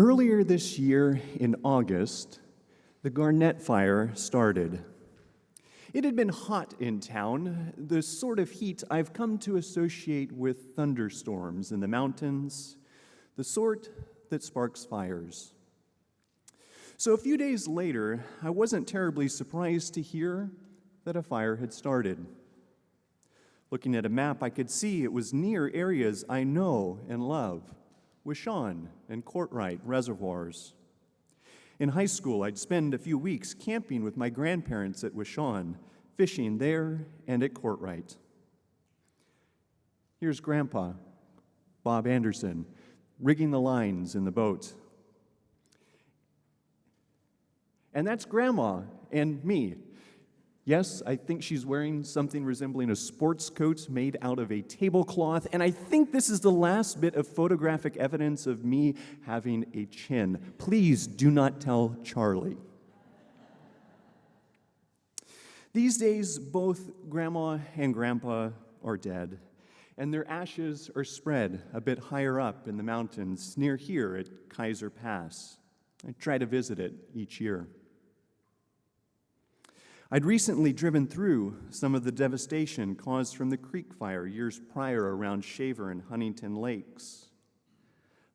Earlier this year in August, the Garnett Fire started. It had been hot in town, the sort of heat I've come to associate with thunderstorms in the mountains, the sort that sparks fires. So a few days later, I wasn't terribly surprised to hear that a fire had started. Looking at a map, I could see it was near areas I know and love, Wishon and Courtright reservoirs. In high school, I'd spend a few weeks camping with my grandparents at Wishon, fishing there and at Courtright. Here's Grandpa, Bob Anderson, rigging the lines in the boat. And that's Grandma and me. Yes, I think she's wearing something resembling a sports coat made out of a tablecloth, and I think this is the last bit of photographic evidence of me having a chin. Please do not tell Charlie. These days, both Grandma and Grandpa are dead, and their ashes are spread a bit higher up in the mountains near here at Kaiser Pass. I try to visit it each year. I'd recently driven through some of the devastation caused from the Creek Fire years prior around Shaver and Huntington Lakes.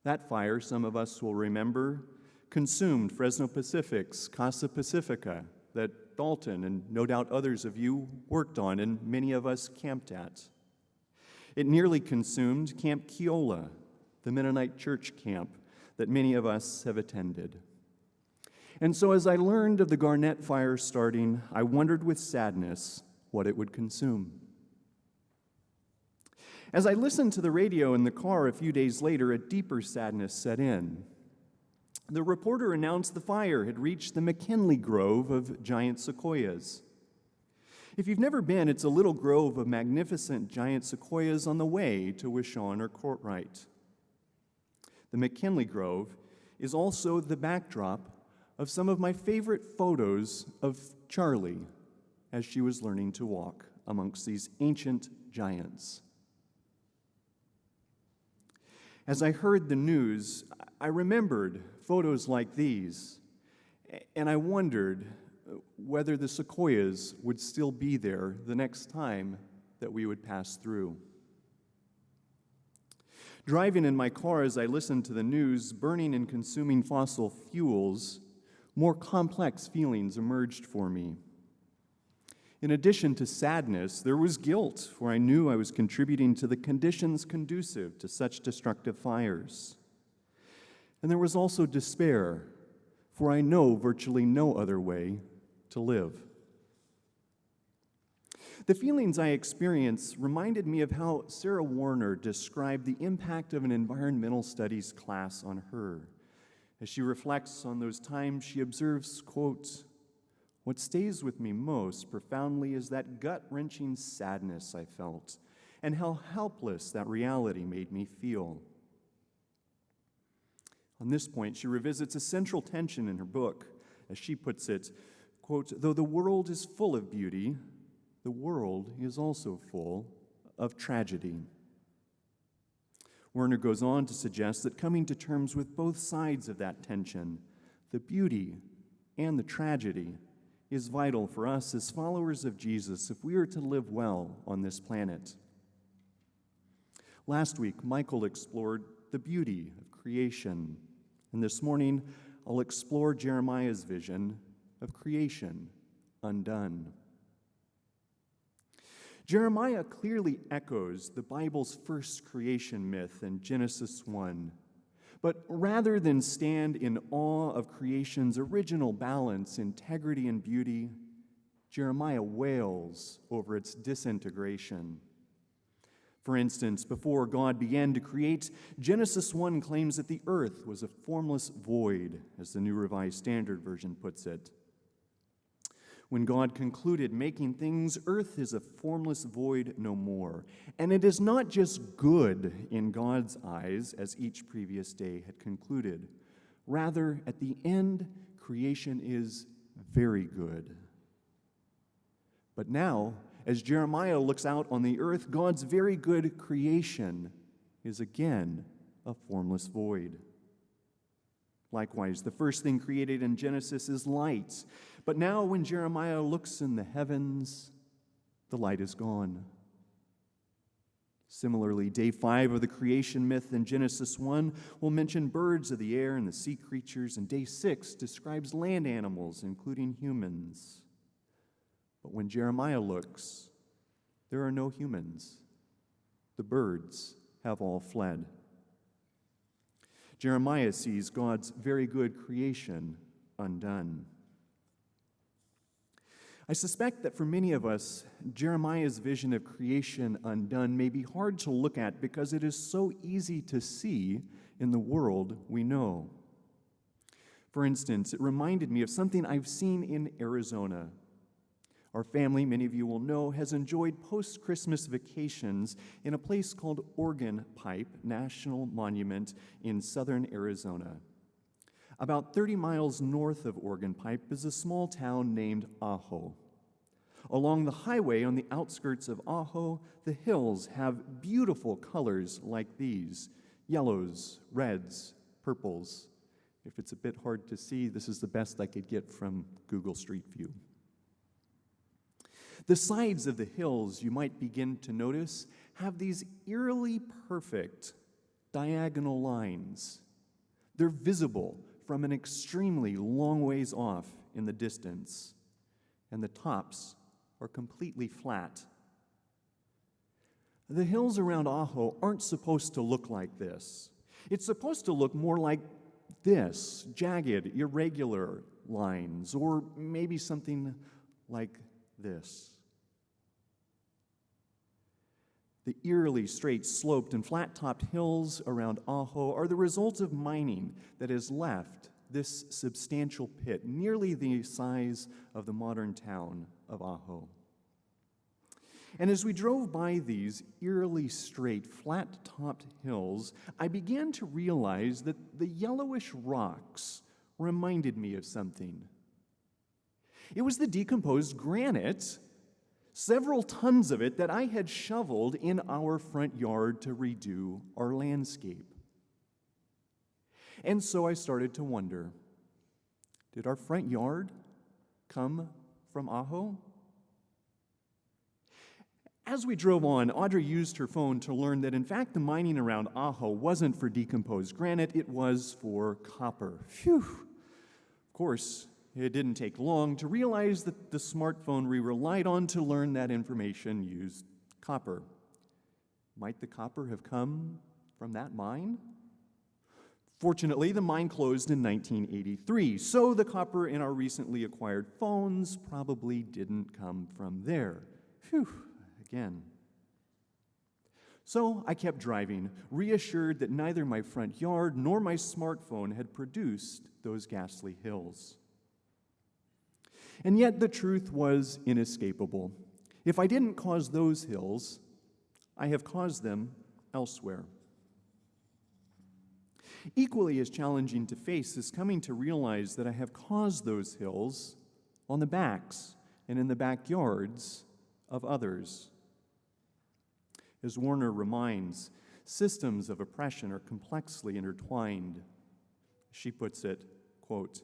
That fire, some of us will remember, consumed Fresno Pacific's Casa Pacifica that Dalton and no doubt others of you worked on and many of us camped at. It nearly consumed Camp Keola, the Mennonite church camp that many of us have attended. And so as I learned of the Garnett Fire starting, I wondered with sadness what it would consume. As I listened to the radio in the car a few days later, a deeper sadness set in. The reporter announced the fire had reached the McKinley Grove of giant sequoias. If you've never been, it's a little grove of magnificent giant sequoias on the way to Wishon or Courtright. The McKinley Grove is also the backdrop of some of my favorite photos of Charlie as she was learning to walk amongst these ancient giants. As I heard the news, I remembered photos like these, and I wondered whether the sequoias would still be there the next time that we would pass through. Driving in my car as I listened to the news, burning and consuming fossil fuels, more complex feelings emerged for me. In addition to sadness, there was guilt, for I knew I was contributing to the conditions conducive to such destructive fires. And there was also despair, for I know virtually no other way to live. The feelings I experienced reminded me of how Sarah Warner described the impact of an environmental studies class on her. As she reflects on those times, she observes, quote, "What stays with me most profoundly is that gut-wrenching sadness I felt, and how helpless that reality made me feel." On this point, she revisits a central tension in her book, as she puts it, quote, "Though the world is full of beauty, the world is also full of tragedy." Werner goes on to suggest that coming to terms with both sides of that tension, the beauty and the tragedy, is vital for us as followers of Jesus if we are to live well on this planet. Last week, Michael explored the beauty of creation, and this morning, I'll explore Jeremiah's vision of creation undone. Jeremiah clearly echoes the Bible's first creation myth in Genesis 1. But rather than stand in awe of creation's original balance, integrity, and beauty, Jeremiah wails over its disintegration. For instance, before God began to create, Genesis 1 claims that the earth was a formless void, as the New Revised Standard Version puts it. When God concluded making things, earth is a formless void no more. And it is not just good in God's eyes, as each previous day had concluded. Rather, at the end, creation is very good. But now, as Jeremiah looks out on the earth, God's very good creation is again a formless void. Likewise, the first thing created in Genesis is light. But now when Jeremiah looks in the heavens, the light is gone. Similarly, day 5 of the creation myth in Genesis 1 will mention birds of the air and the sea creatures, and day 6 describes land animals, including humans. But when Jeremiah looks, there are no humans. The birds have all fled. Jeremiah sees God's very good creation undone. I suspect that for many of us, Jeremiah's vision of creation undone may be hard to look at because it is so easy to see in the world we know. For instance, it reminded me of something I've seen in Arizona. Our family, many of you will know, has enjoyed post-Christmas vacations in a place called Organ Pipe National Monument in southern Arizona. About 30 miles north of Organ Pipe is a small town named Ajo. Along the highway on the outskirts of Ajo, the hills have beautiful colors like these: yellows, reds, purples. If it's a bit hard to see, this is the best I could get from Google Street View. The sides of the hills, you might begin to notice, have these eerily perfect diagonal lines. They're visible from an extremely long ways off in the distance, and the tops are completely flat. The hills around Ajo aren't supposed to look like this. It's supposed to look more like this, jagged, irregular lines, or maybe something like this. The eerily straight sloped and flat-topped hills around Ajo are the result of mining that has left this substantial pit, nearly the size of the modern town of Ajo. And as we drove by these eerily straight, flat-topped hills, I began to realize that the yellowish rocks reminded me of something. It was the decomposed granite, several tons of it, that I had shoveled in our front yard to redo our landscape. And so I started to wonder, did our front yard come from Ajo? As we drove on, Audrey used her phone to learn that in fact the mining around Ajo wasn't for decomposed granite, it was for copper. Phew! Of course, it didn't take long to realize that the smartphone we relied on to learn that information used copper. Might the copper have come from that mine? Fortunately, the mine closed in 1983, so the copper in our recently acquired phones probably didn't come from there. Phew, again. So I kept driving, reassured that neither my front yard nor my smartphone had produced those ghastly hills. And yet the truth was inescapable. If I didn't cause those hills, I have caused them elsewhere. Equally as challenging to face is coming to realize that I have caused those hills on the backs and in the backyards of others. As Warner reminds, systems of oppression are complexly intertwined. She puts it, quote,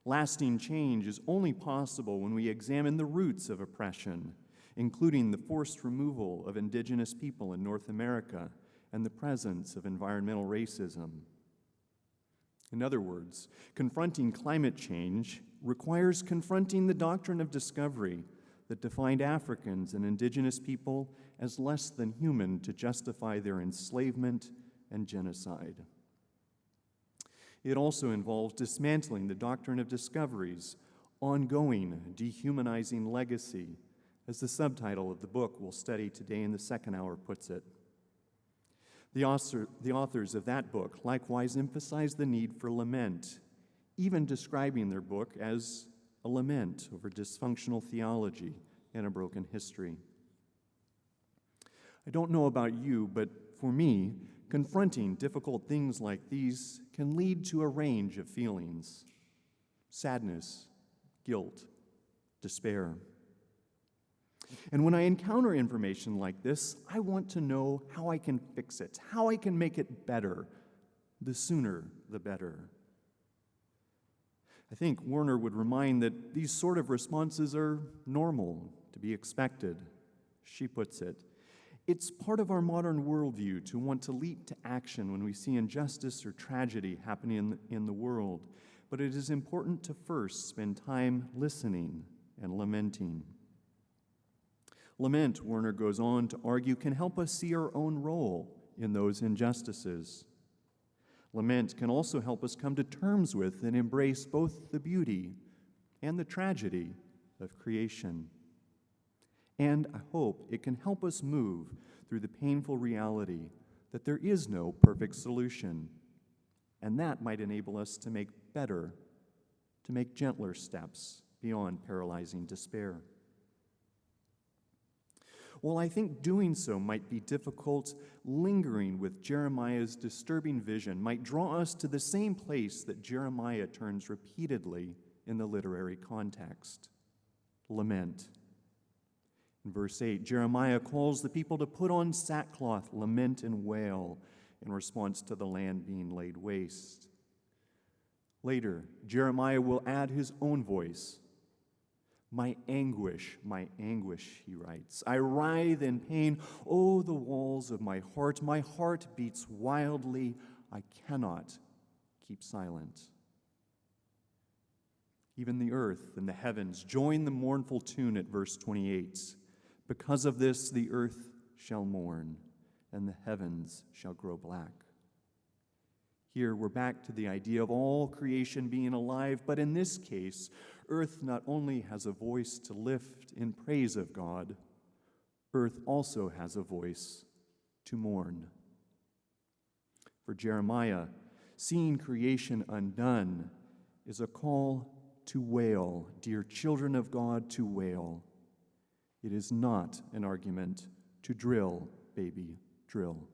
"Lasting change is only possible when we examine the roots of oppression, including the forced removal of indigenous people in North America and the presence of environmental racism." In other words, confronting climate change requires confronting the doctrine of discovery that defined Africans and indigenous people as less than human to justify their enslavement and genocide. It also involves dismantling the doctrine of discovery's ongoing dehumanizing legacy, as the subtitle of the book we'll study today in the second hour puts it. The authors of that book likewise emphasize the need for lament, even describing their book as a lament over dysfunctional theology and a broken history. I don't know about you, but for me, confronting difficult things like these can lead to a range of feelings: sadness, guilt, despair. And when I encounter information like this, I want to know how I can fix it, how I can make it better. The sooner, the better. I think Werner would remind that these sort of responses are normal, to be expected. She puts it, it's part of our modern worldview to want to leap to action when we see injustice or tragedy happening in the world, but it is important to first spend time listening and lamenting. Lament, Werner goes on to argue, can help us see our own role in those injustices. Lament can also help us come to terms with and embrace both the beauty and the tragedy of creation. And I hope it can help us move through the painful reality that there is no perfect solution, and that might enable us to make better, to make gentler steps beyond paralyzing despair. While I think doing so might be difficult, lingering with Jeremiah's disturbing vision might draw us to the same place that Jeremiah turns repeatedly in the literary context: lament. In verse 8, Jeremiah calls the people to put on sackcloth, lament, and wail in response to the land being laid waste. Later, Jeremiah will add his own voice. My anguish, he writes. I writhe in pain. Oh, the walls of my heart beats wildly. I cannot keep silent. Even the earth and the heavens join the mournful tune at verse 28. Because of this, the earth shall mourn, and the heavens shall grow black. Here we're back to the idea of all creation being alive, but in this case, earth not only has a voice to lift in praise of God, earth also has a voice to mourn. For Jeremiah, seeing creation undone is a call to wail, dear children of God, to wail. It is not an argument to drill, baby, drill.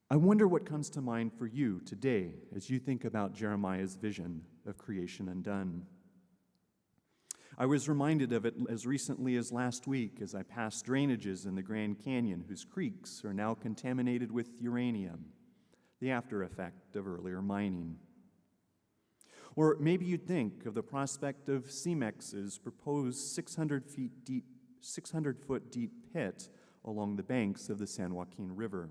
I wonder what comes to mind for you today as you think about Jeremiah's vision of creation undone. I was reminded of it as recently as last week as I passed drainages in the Grand Canyon whose creeks are now contaminated with uranium, the after effect of earlier mining. Or maybe you'd think of the prospect of Cemex's proposed 600-foot deep pit along the banks of the San Joaquin River.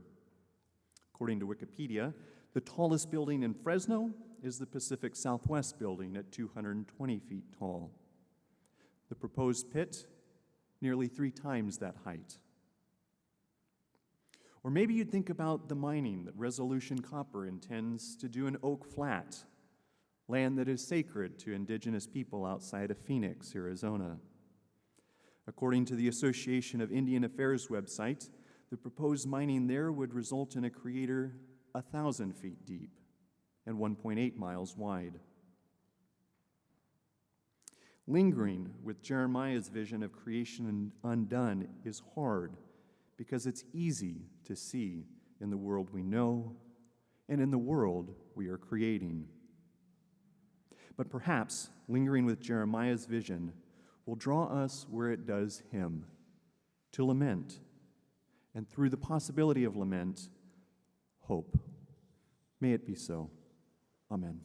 According to Wikipedia, the tallest building in Fresno is the Pacific Southwest building at 220 feet tall. The proposed pit, nearly 3 times that height. Or maybe you'd think about the mining that Resolution Copper intends to do in Oak Flat, land that is sacred to indigenous people outside of Phoenix, Arizona. According to the Association of Indian Affairs website, the proposed mining there would result in a crater 1,000 feet deep and 1.8 miles wide. Lingering with Jeremiah's vision of creation undone is hard because it's easy to see in the world we know and in the world we are creating. But perhaps lingering with Jeremiah's vision will draw us where it does him, to lament, and through the possibility of lament, hope. May it be so. Amen.